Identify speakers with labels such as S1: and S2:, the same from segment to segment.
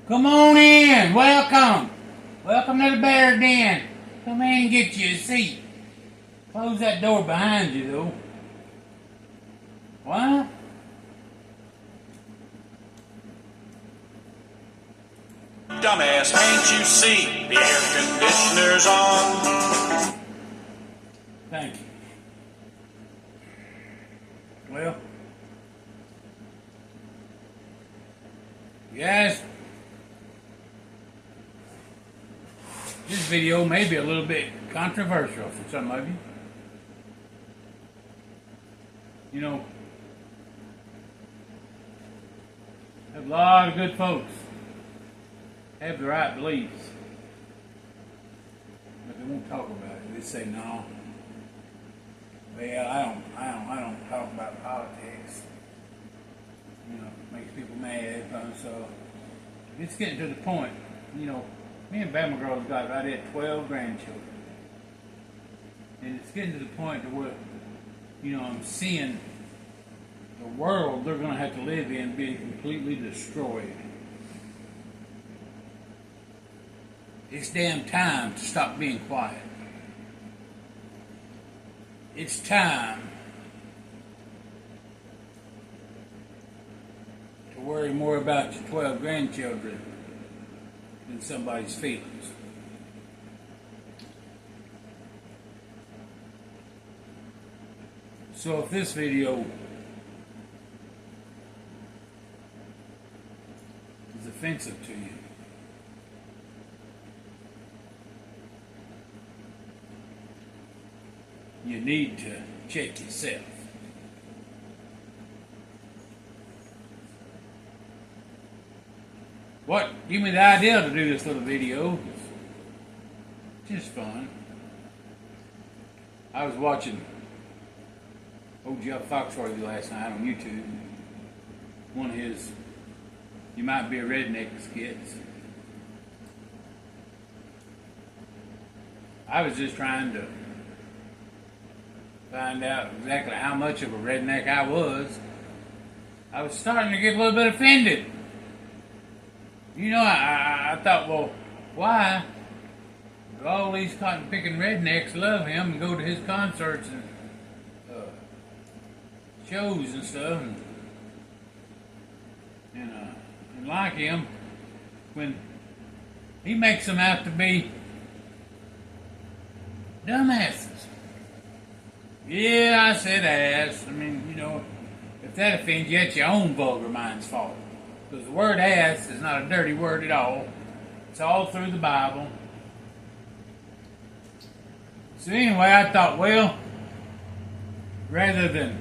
S1: Come on in. Welcome. Welcome to the Bear Den. Come in and get you a seat. Close that door behind you, though. What?
S2: Dumbass, can't you see the air conditioner's on?
S1: Thank you. Well, yes, this video may be a little bit controversial for some of you. You know, have a lot of good folks have the right beliefs, but they won't talk about it. They say no. Well, I don't talk about politics. You know, it makes people mad. So it's getting to the point. You know, me and Bama Girl's got right at 12 grandchildren, and it's getting to the point to where, you know, I'm seeing the world they're going to have to live in being completely destroyed. It's damn time to stop being quiet. It's time to worry more about your 12 grandchildren than somebody's feelings. So if this video is offensive to you, you need to check yourself. What gave me the idea to do this little video? Just fun. I was watching old Jeff Foxworthy last night on YouTube. One of his "You Might Be a Redneck" skits. I was just trying to find out exactly how much of a redneck I was. I was starting to get a little bit offended. You know, I thought, well, why do all these cotton-picking rednecks love him and go to his concerts and shows and stuff and like him when he makes them out to be dumbasses? Yeah, I said ass. I mean, you know, if that offends you, it's your own vulgar mind's fault. Because the word ass is not a dirty word at all. It's all through the Bible. So anyway, I thought, well, rather than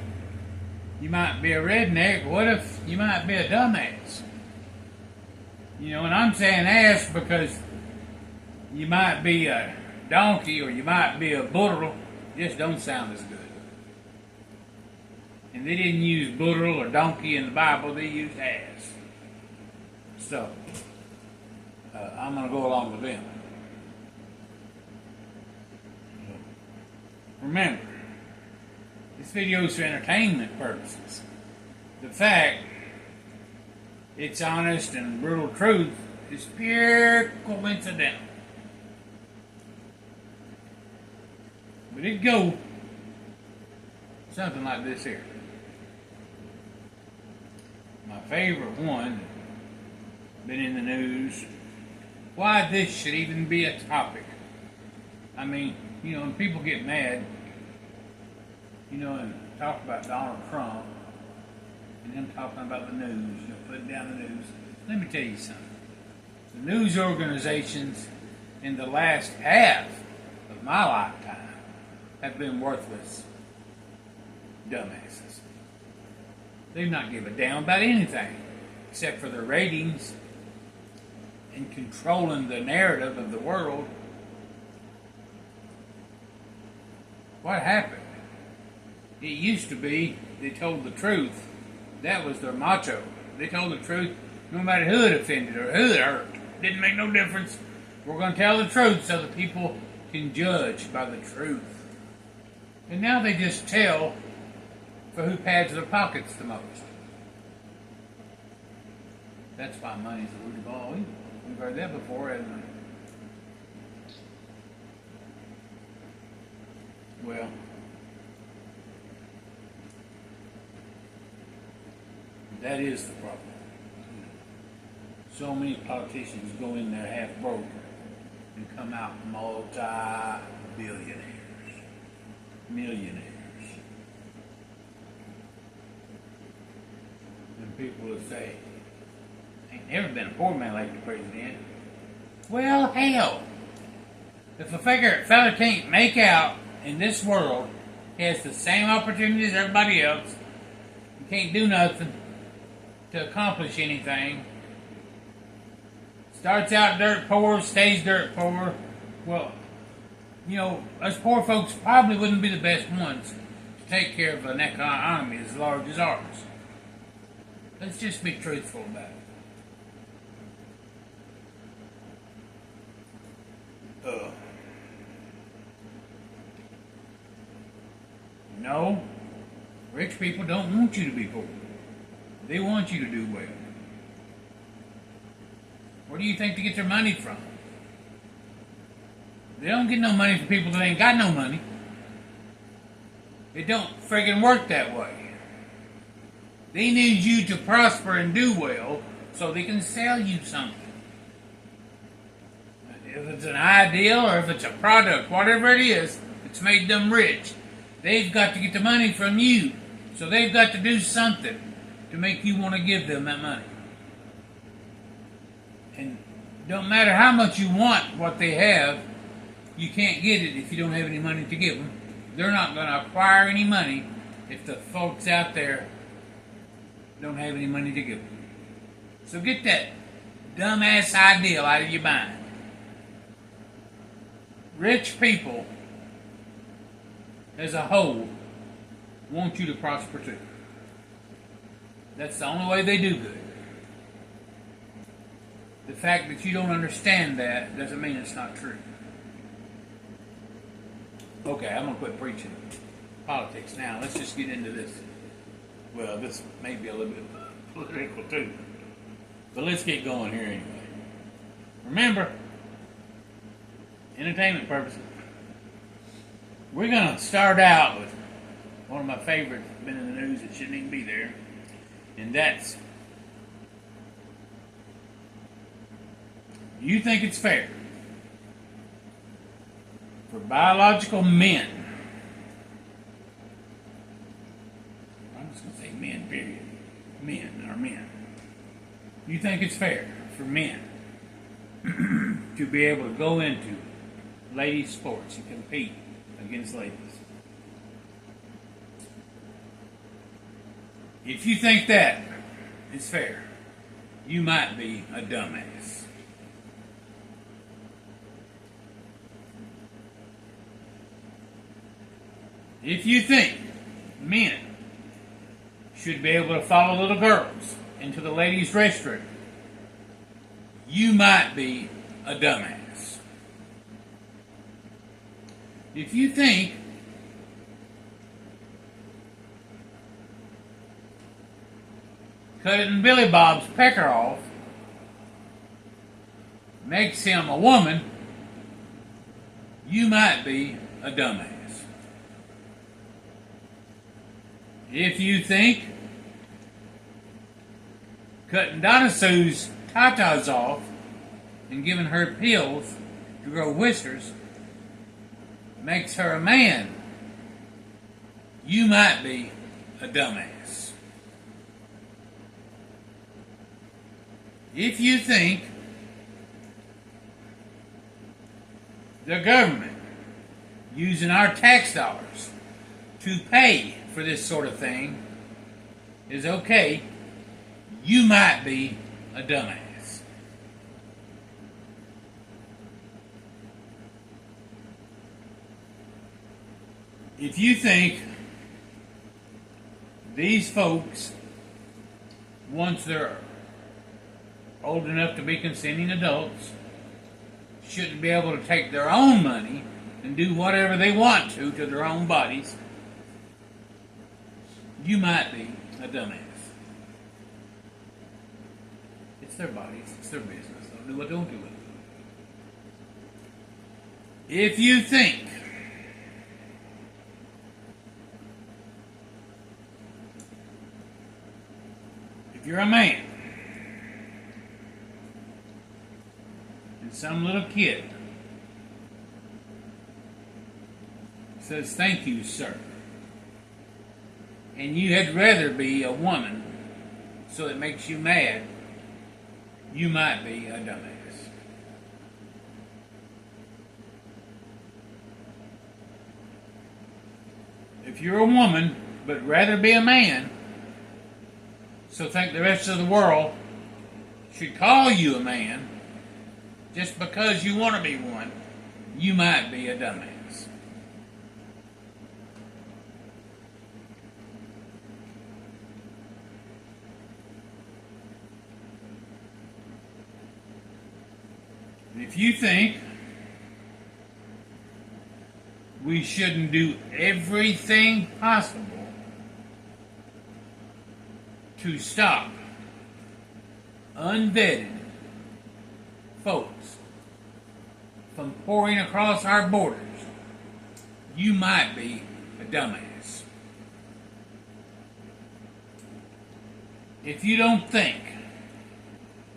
S1: you might be a redneck, what if you might be a dumbass? You know, and I'm saying ass because you might be a donkey or you might be a burro. Just don't sound as good. And they didn't use burro or donkey in the Bible, they used ass. So, I'm going to go along with them. Remember, this video is for entertainment purposes. The fact it's honest and brutal truth is pure coincidental. But it go something like this here. My favorite one, been in the news. Why this should even be a topic. I mean, you know, when people get mad, you know, and talk about Donald Trump, and them talking about the news, you know, putting down the news. Let me tell you something. The news organizations in the last half of my lifetime have been worthless dumbasses. They do not give a damn about anything except for their ratings and controlling the narrative of the world. What happened? It used to be they told the truth. That was their motto. They told the truth no matter who it offended or who it hurt. Didn't make no difference. We're going to tell the truth so that people can judge by the truth. And now they just tell for who pads their pockets the most. That's why money's the root of all evil. We've heard that before, hasn't we? Well, that is the problem. So many politicians go in there half broke and come out multi-billionaires, millionaires. And people will say, ain't never been a poor man like the president. Well, hell, if a fella can't make out in this world, has the same opportunities as everybody else, you can't do nothing to accomplish anything, starts out dirt poor, stays dirt poor, well, you know, us poor folks probably wouldn't be the best ones to take care of an economy as large as ours. Let's just be truthful about it. No, rich people don't want you to be poor. They want you to do well. Where do you think they get their money from? They don't get no money from people that ain't got no money. It don't friggin' work that way. They need you to prosper and do well so they can sell you something. If it's an ideal or if it's a product, whatever it is, it's made them rich. They've got to get the money from you. So they've got to do something to make you want to give them that money. And don't matter how much you want what they have, you can't get it if you don't have any money to give them. They're not going to acquire any money if the folks out there don't have any money to give them. So get that dumbass ideal out of your mind. Rich people, as a whole, want you to prosper too. That's the only way they do good. The fact that you don't understand that doesn't mean it's not true. Okay, I'm going to quit preaching politics now. Let's just get into this. Well, this may be a little bit political too. But let's get going here anyway. Remember, entertainment purposes. We're going to start out with one of my favorites, been in the news that shouldn't even be there. And that's, you think it's fair for biological men, I'm just going to say men, period. Men are men. You think it's fair for men to be able to go into ladies' sports and compete against ladies? If you think that is fair, you might be a dumbass. If you think men should be able to follow little girls into the ladies' restroom, you might be a dumbass. If you think cutting Billy Bob's pecker off makes him a woman, you might be a dumbass. If you think cutting Donna Sue's tatas off and giving her pills to grow whiskers makes her a man, you might be a dumbass. If you think the government using our tax dollars to pay for this sort of thing is okay, you might be a dumbass. If you think these folks, once they're old enough to be consenting adults, shouldn't be able to take their own money and do whatever they want to their own bodies, you might be a dumbass. It's their bodies. It's their business. They'll do what they'll do with it. If you think if you're a man and some little kid says, "Thank you, sir," and you had rather be a woman so it makes you mad, you might be a dumbass. If you're a woman but rather be a man, so think the rest of the world should call you a man just because you want to be one, you might be a dumbass. If you think we shouldn't do everything possible to stop unvetted folks from pouring across our borders, you might be a dumbass. If you don't think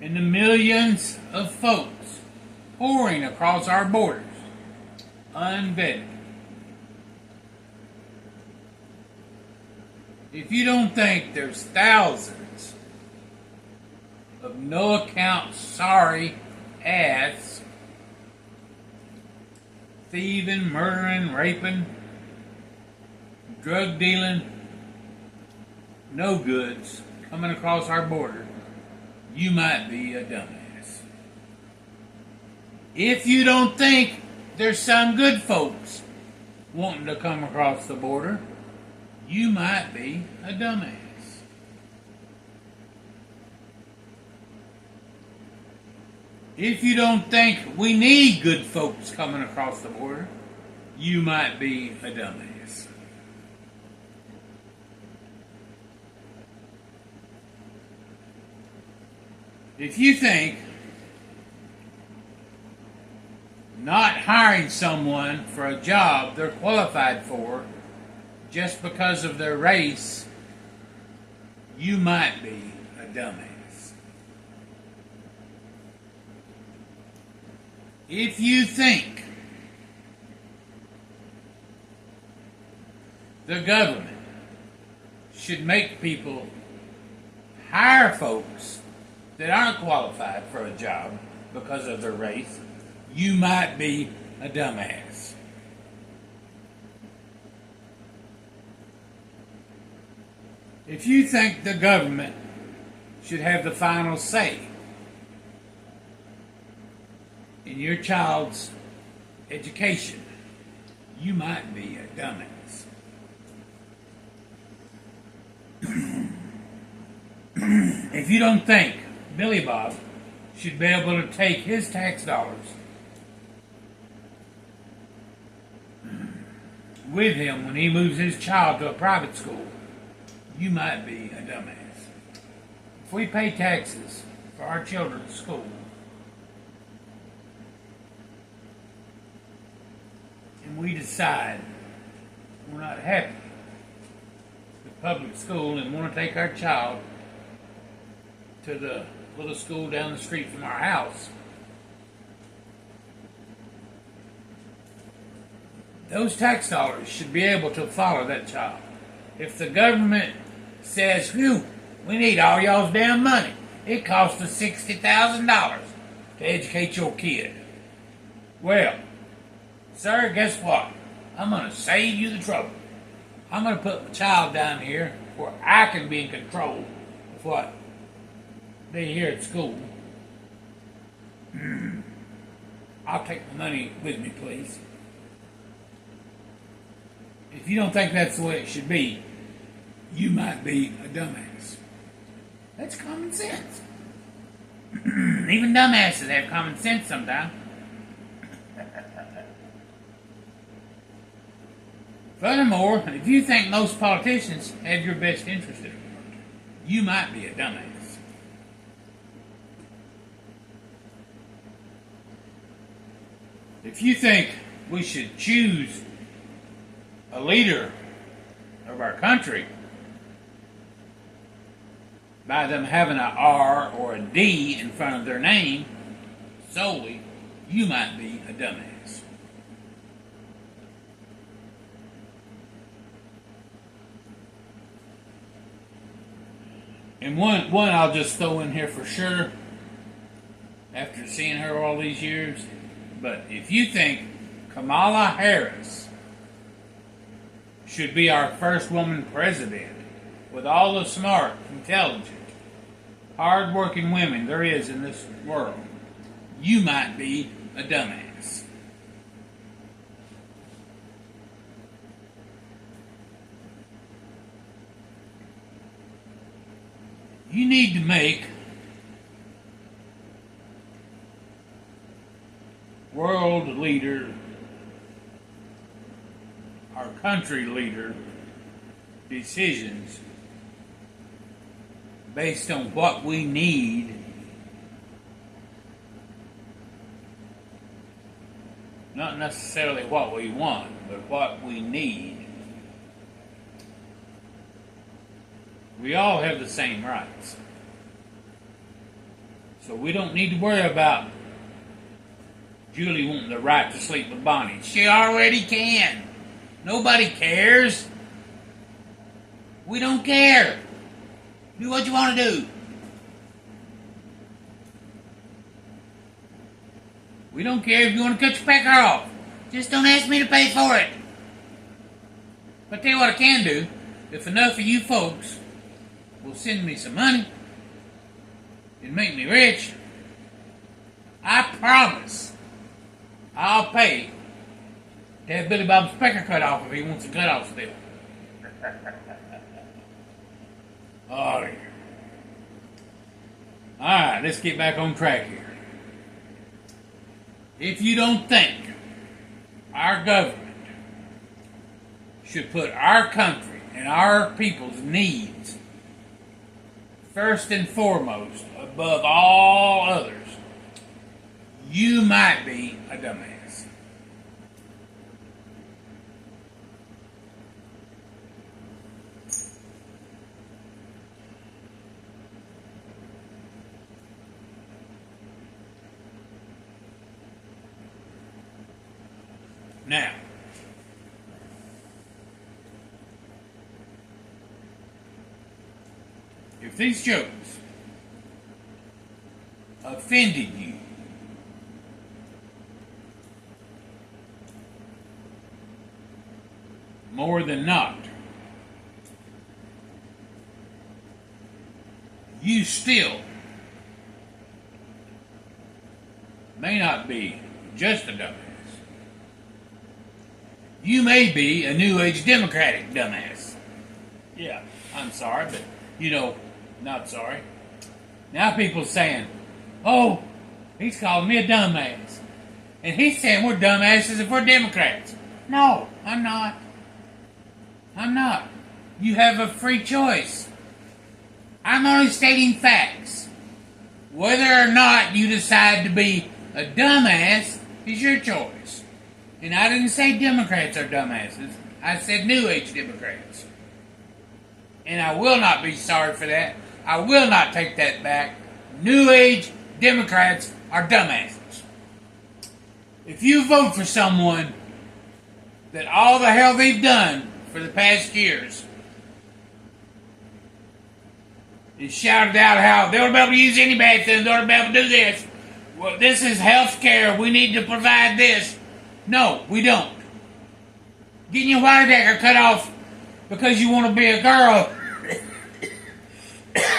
S1: in the millions of folks pouring across our borders unvetted, if you don't think there's thousands of no account sorry ass thieving, murdering, raping, drug dealing, no goods coming across our border, you might be a dumbass. If you don't think there's some good folks wanting to come across the border, you might be a dumbass. If you don't think we need good folks coming across the border, you might be a dumbass. If you think not hiring someone for a job they're qualified for just because of their race, you might be a dumbass. If you think the government should make people hire folks that aren't qualified for a job because of their race, you might be a dumbass. If you think the government should have the final say in your child's education, you might be a dumbass. If you don't think Billy Bob should be able to take his tax dollars with him when he moves his child to a private school, you might be a dumbass. If we pay taxes for our children's school, and we decide we're not happy with public school and want to take our child to the little school down the street from our house, those tax dollars should be able to follow that child. If the government says, "Phew, we need all y'all's damn money. It costs us $60,000 to educate your kid." Well, sir, guess what? I'm going to save you the trouble. I'm going to put my child down here where I can be in control of what they hear at school. I'll take the money with me, please. If you don't think that's the way it should be, you might be a dumbass. That's common sense. Even dumbasses have common sense sometimes. Furthermore, if you think most politicians have your best interest at heart, you might be a dumbass. If you think we should choose a leader of our country by them having a R or a D in front of their name solely, you might be a dumbass. And one I'll just throw in here for sure, after seeing her all these years, but if you think Kamala Harris should be our first woman president, with all the smart, intelligent, hard-working women there is in this world, you might be a dumbass. You need to make world leader, our country leader, decisions based on what we need, not necessarily what we want, but what we need. We all have the same rights. So we don't need to worry about Julie wanting the right to sleep with Bonnie. She already can. Nobody cares. We don't care. Do what you want to do. We don't care if you want to cut your pecker off. Just don't ask me to pay for it. But tell you what I can do. If enough of you folks will send me some money and make me rich, I promise I'll pay to have Billy Bob's pecker cut off if he wants a cut off still. Oh, yeah. Alright, let's get back on track here. If you don't think our government should put our country and our people's needs first and foremost above all others, you might be a dumbass. Now, if these jokes offended you, more than not, you still may not be just a dumbass. You may be a New Age Democratic dumbass. Yeah, I'm sorry, but, not sorry. Now people saying, oh, he's calling me a dumbass. And he's saying we're dumbasses if we're Democrats. No, I'm not. I'm not. You have a free choice. I'm only stating facts. Whether or not you decide to be a dumbass is your choice. And I didn't say Democrats are dumbasses. I said New Age Democrats. And I will not be sorry for that. I will not take that back. New Age Democrats are dumbasses. If you vote for someone that all the hell they've done for the past years is shouted out how they ought to be able to use any bathroom, they ought to be able to do this. Well, this is health care. We need to provide this. No, we don't. Getting your Whitedecker cut off because you want to be a girl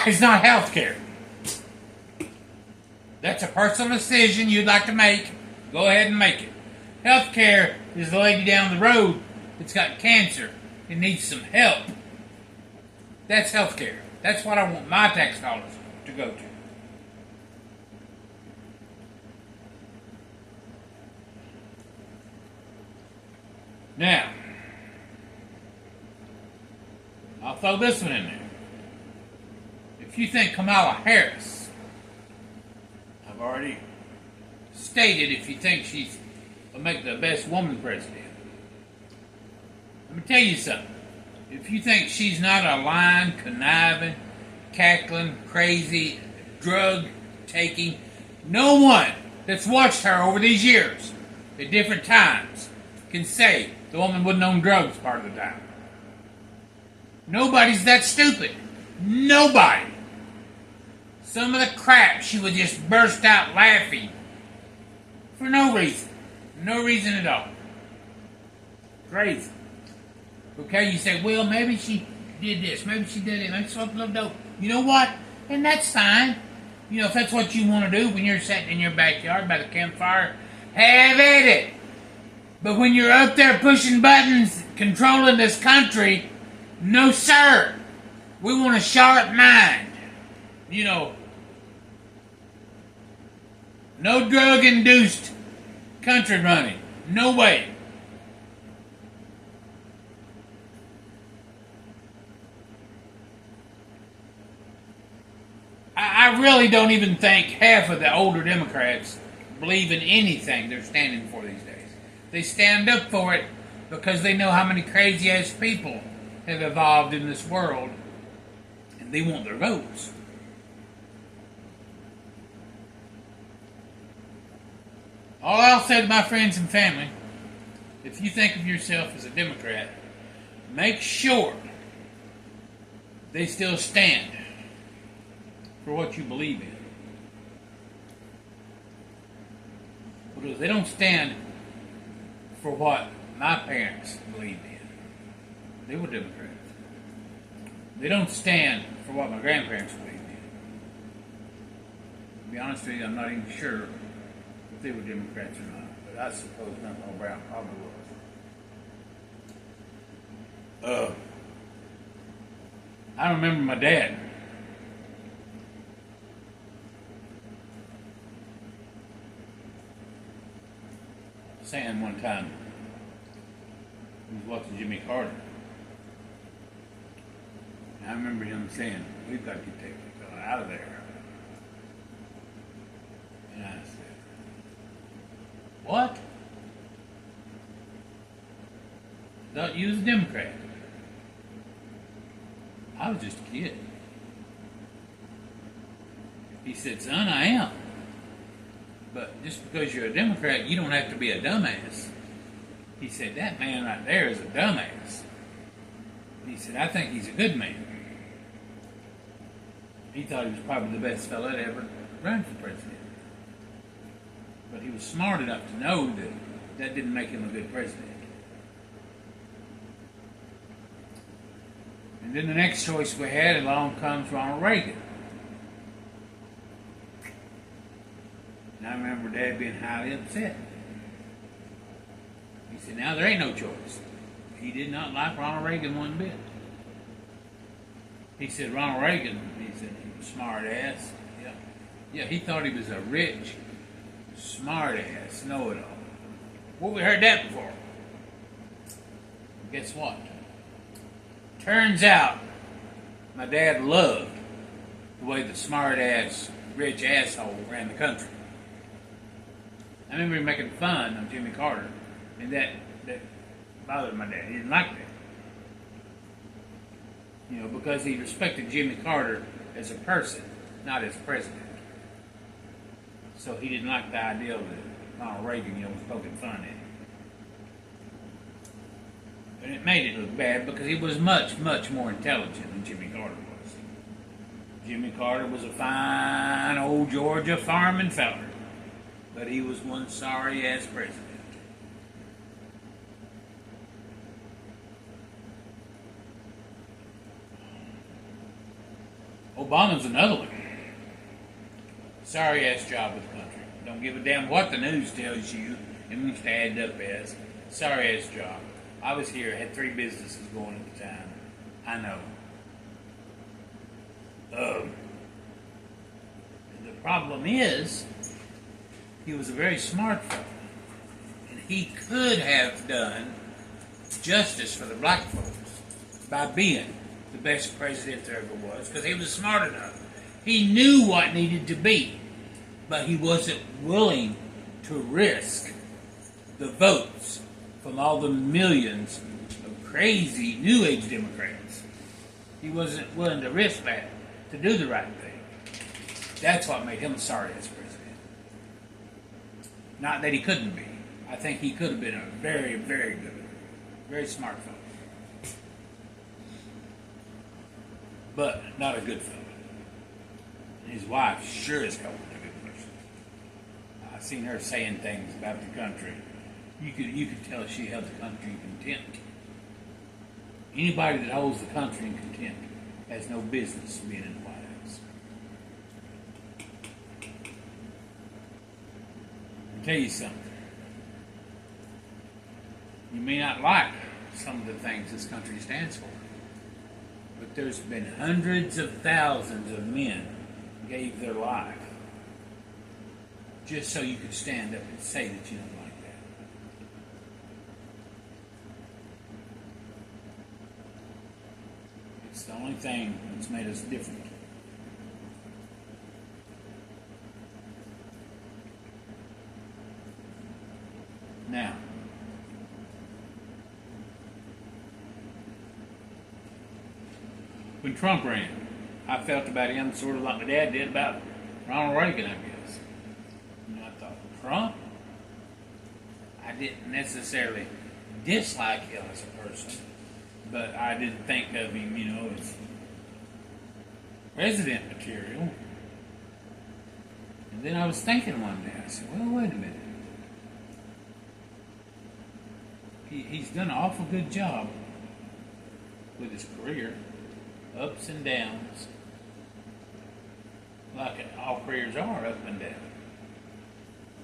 S1: is not health care. That's a personal decision you'd like to make. Go ahead and make it. Health care is the lady down the road that's got cancer and needs some help. That's health care. That's what I want my tax dollars to go to. Now, I'll throw this one in there. If you think Kamala Harris, I've already stated if you think she's will make the best woman president. Let me tell you something. If you think she's not a lying, conniving, cackling, crazy, drug-taking, no one that's watched her over these years at different times can say the woman wouldn't own drugs part of the time. Nobody's that stupid. Nobody. Some of the crap she would just burst out laughing for no reason. No reason at all. Crazy. Okay, you say, well, maybe she did this, maybe she did it, maybe she smoked a little dope. You know what? And that's fine. You know, if that's what you want to do when you're sitting in your backyard by the campfire, have at it. But when you're up there pushing buttons, controlling this country, no sir. We want a sharp mind. You know, no drug-induced country running. No way. I really don't even think half of the older Democrats believe in anything they're standing for these days. They stand up for it because they know how many crazy-ass people have evolved in this world, and they want their votes. All I'll say to my friends and family, if you think of yourself as a Democrat, make sure they still stand for what you believe in. Because they don't stand for what my parents believed in. They were Democrats. They don't stand for what my grandparents believed in. To be honest with you, I'm not even sure if they were Democrats or not, but I suppose nothing Brown probably was. I remember my dad saying one time, he was watching Jimmy Carter. And I remember him saying, we've got to take the fellow out of there. And I said, what? I thought you was a Democrat. I was just a kid. He said, son, I am. But just because you're a Democrat, you don't have to be a dumbass. He said, that man right there is a dumbass. He said, I think he's a good man. He thought he was probably the best fellow that ever run for president. But he was smart enough to know that that didn't make him a good president. And then the next choice we had, along comes Ronald Reagan. And I remember Dad being highly upset. He said, now there ain't no choice. He did not like Ronald Reagan one bit. He said, Ronald Reagan, he said, he was a smart ass. Yeah, he thought he was a rich, smart ass, know-it-all. Well, we heard that before. But guess what? Turns out, my dad loved the way the smart ass, rich asshole ran the country. I remember him making fun of Jimmy Carter, and that bothered my dad. He didn't like that. You know, because he respected Jimmy Carter as a person, not as president. So he didn't like the idea that Ronald Reagan, was poking fun at him. And it made it look bad because he was much, much more intelligent than Jimmy Carter was. Jimmy Carter was a fine old Georgia farming feller, but he was one sorry-ass president. Obama's another one. Sorry-ass job with the country. Don't give a damn what the news tells you and wants to add up as. Sorry-ass job. I was here, had 3 businesses going at the time. I know. The problem is, he was a very smart fellow. And he could have done justice for the black folks by being the best president there ever was, because he was smart enough. He knew what needed to be, but he wasn't willing to risk the votes from all the millions of crazy New Age Democrats. He wasn't willing to risk that to do the right thing. That's what made him a sorry-ass president. Not that he couldn't be. I think he could have been a very, very good, very smart fellow. But not a good fellow. His wife sure as hell was a good person. I've seen her saying things about the country. You could tell she held the country in contempt. Anybody that holds the country in contempt has no business being in the White House. I'll tell you something. You may not like some of the things this country stands for, but there's been hundreds of thousands of men gave their life just so you could stand up and say that you don't like that. It's the only thing that's made us different. Now, when Trump ran, I felt about him sort of like my dad did about Ronald Reagan, I guess. I thought, Trump? I didn't necessarily dislike him as a person, but I didn't think of him, as president material. And then I was thinking one day, I said, well, wait a minute. He's done an awful good job with his career. Ups and downs. Like all careers are, up and down.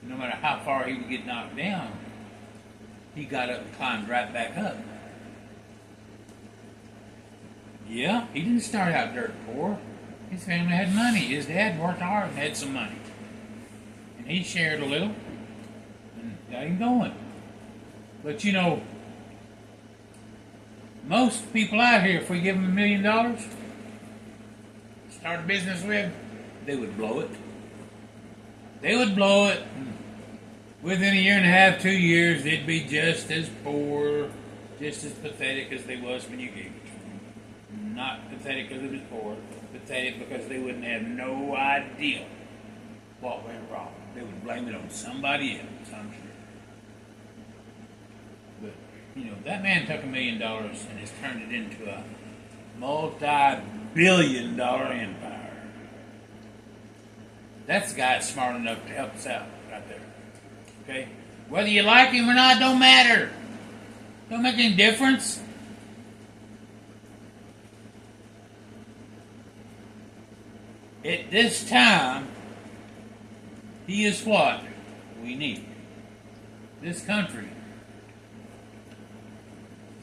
S1: No matter how far he would get knocked down, he got up and climbed right back up. Yeah, he didn't start out dirt poor. His family had money. His dad worked hard and had some money. And he shared a little and got him going. But most people out here, if we give them $1 million, start a business with, they would blow it. They would blow it. Within a year and a half, 2 years, they'd be just as poor, just as pathetic as they was when you gave it to them. Not pathetic because it was poor, pathetic because they wouldn't have no idea what went wrong. They would blame it on somebody else, I'm sure. But, that man took $1 million and has turned it into a multi-billion-dollar empire. That's the guy that's smart enough to help us out right there. Okay? Whether you like him or not, don't matter. Don't make any difference. At this time, he is what we need. This country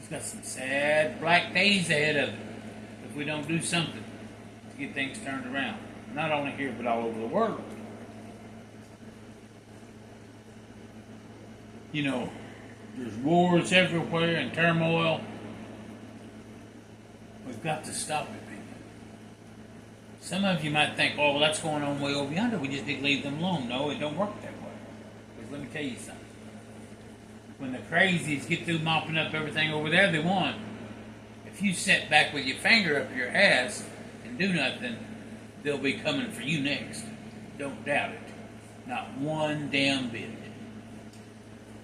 S1: has got some sad black days ahead of it if we don't do something to get things turned around. Not only here, but all over the world. There's wars everywhere and turmoil. We've got to stop it, people. Some of you might think, oh, well, that's going on way over yonder. We just need to leave them alone. No, it don't work that way. Because let me tell you something. When the crazies get through mopping up everything over there they want, if you sit back with your finger up your ass and do nothing, they'll be coming for you next. Don't doubt it. Not one damn bit.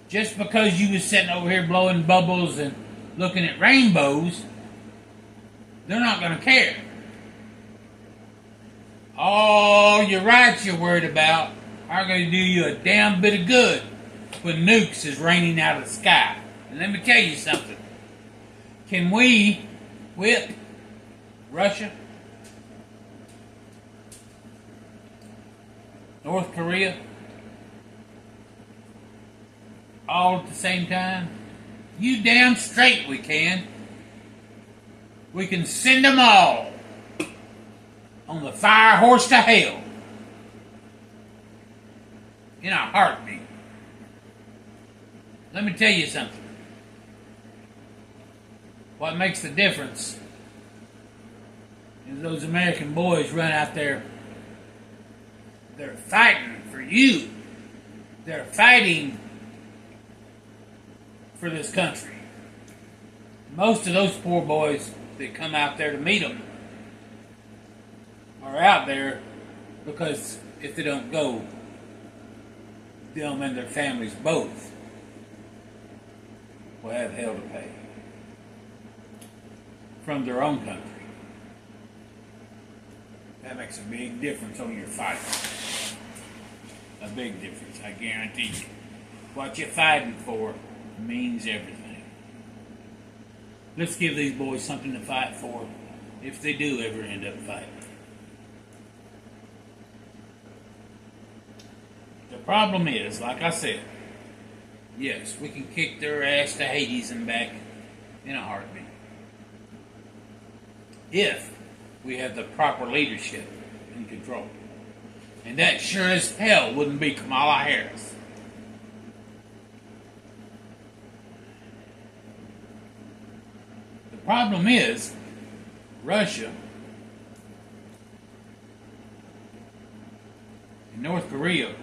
S1: Just because you was sitting over here blowing bubbles and looking at rainbows, they're not going to care. All your rights you're worried about aren't going to do you a damn bit of good when nukes is raining out of the sky. And let me tell you something. Can we whip Russia, North Korea, all at the same time? You damn straight we can. We can send them all on the fire horse to hell in a heartbeat. Let me tell you something. What makes the difference is those American boys run out there. They're fighting for you. They're fighting for this country. Most of those poor boys that come out there to meet them are out there because if they don't go, them and their families both will have hell to pay from their own country. That makes a big difference on your fight. A big difference, I guarantee you. What you're fighting for means everything. Let's give these boys something to fight for if they do ever end up fighting. The problem is, like I said, yes, we can kick their ass to Hades and back in a heartbeat. If we have the proper leadership in control. And that sure as hell wouldn't be Kamala Harris. The problem is, Russia and North Korea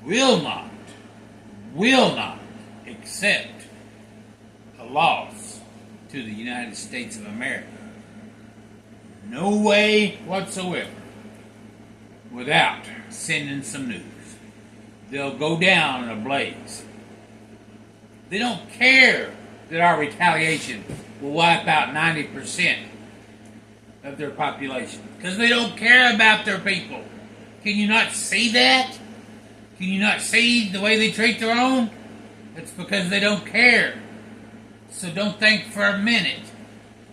S1: will not accept a loss to the United States of America. No way whatsoever without sending some news. They'll go down in a blaze. They don't care that our retaliation will wipe out 90% of their population because they don't care about their people. Can you not see that? Can you not see the way they treat their own? It's because they don't care. So don't think for a minute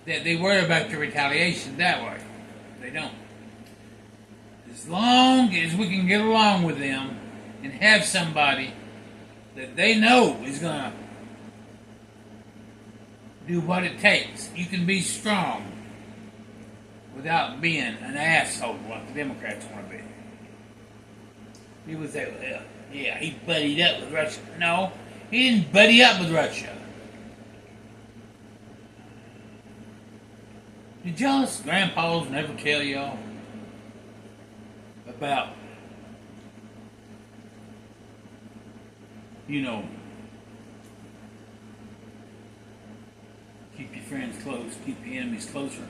S1: that they worry about your retaliation that way. They don't. As long as we can get along with them and have somebody that they know is going to do what it takes, you can be strong without being an asshole like the Democrats want to be. People say, well, yeah, he buddied up with Russia. No, he didn't buddy up with Russia. Did y'all's grandpas never tell y'all about, keep your friends close, keep your enemies closer?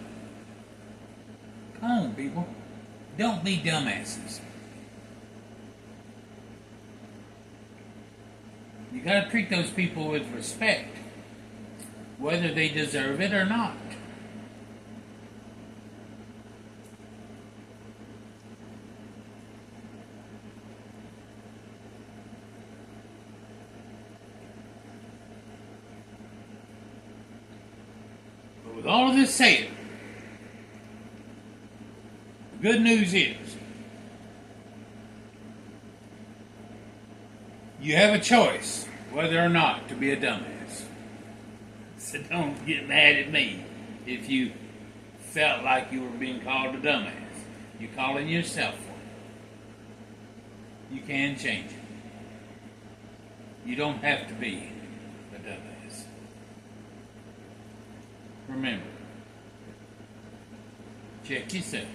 S1: Come on, people. Don't be dumbasses. You gotta treat those people with respect, whether they deserve it or not. But with all of this said, the good news is, you have a choice whether or not to be a dumbass. So don't get mad at me if you felt like you were being called a dumbass. You're calling yourself one. You can change it. You don't have to be a dumbass. Remember, check yourself.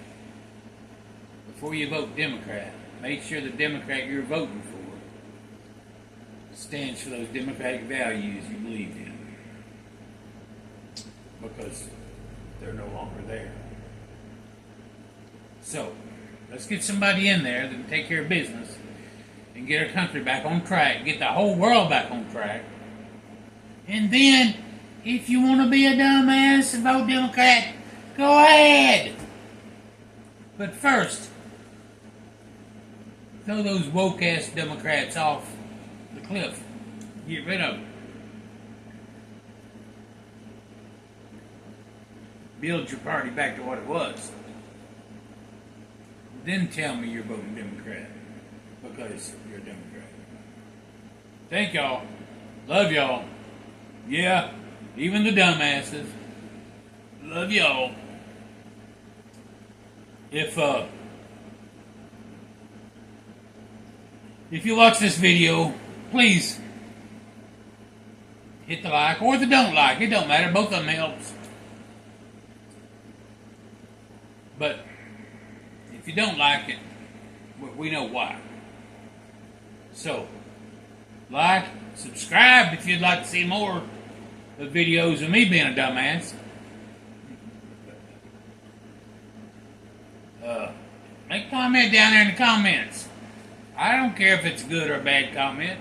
S1: Before you vote Democrat, make sure the Democrat you're voting for stands for those democratic values you believe in. Because they're no longer there. So, let's get somebody in there that can take care of business and get our country back on track, get the whole world back on track. And then, if you want to be a dumbass and vote Democrat, go ahead. But first, throw those woke-ass Democrats off the cliff. Get rid of them. Build your party back to what it was. Then tell me you're voting Democrat because you're a Democrat. Thank y'all. Love y'all. Yeah, even the dumbasses. Love y'all. If you watch this video, please hit the like or the don't like. It don't matter. Both of them helps. But if you don't like it, we know why. So, like, subscribe if you'd like to see more of videos of me being a dumbass. Make a comment down there in the comments. I don't care if it's a good or a bad comment.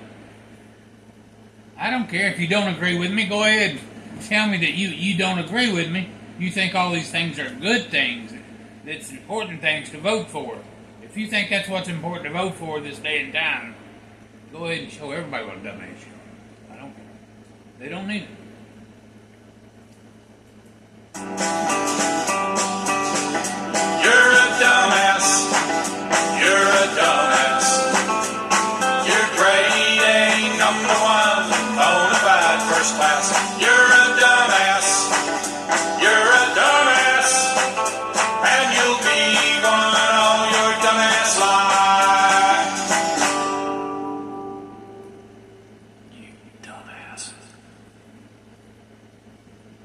S1: I don't care if you don't agree with me. Go ahead and tell me that you don't agree with me. You think all these things are good things. That's important things to vote for. If you think that's what's important to vote for this day and time, go ahead and show everybody what a dumbass you are. I don't care. They don't need it.
S2: You're a dumbass. You're a dumbass. You're grade A number one, bona fide first class. You're a dumbass. You're a dumbass. And you'll be one all your dumbass life. You dumbass.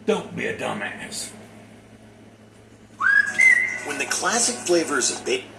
S1: Don't be a dumbass.
S3: When the classic flavors of bacon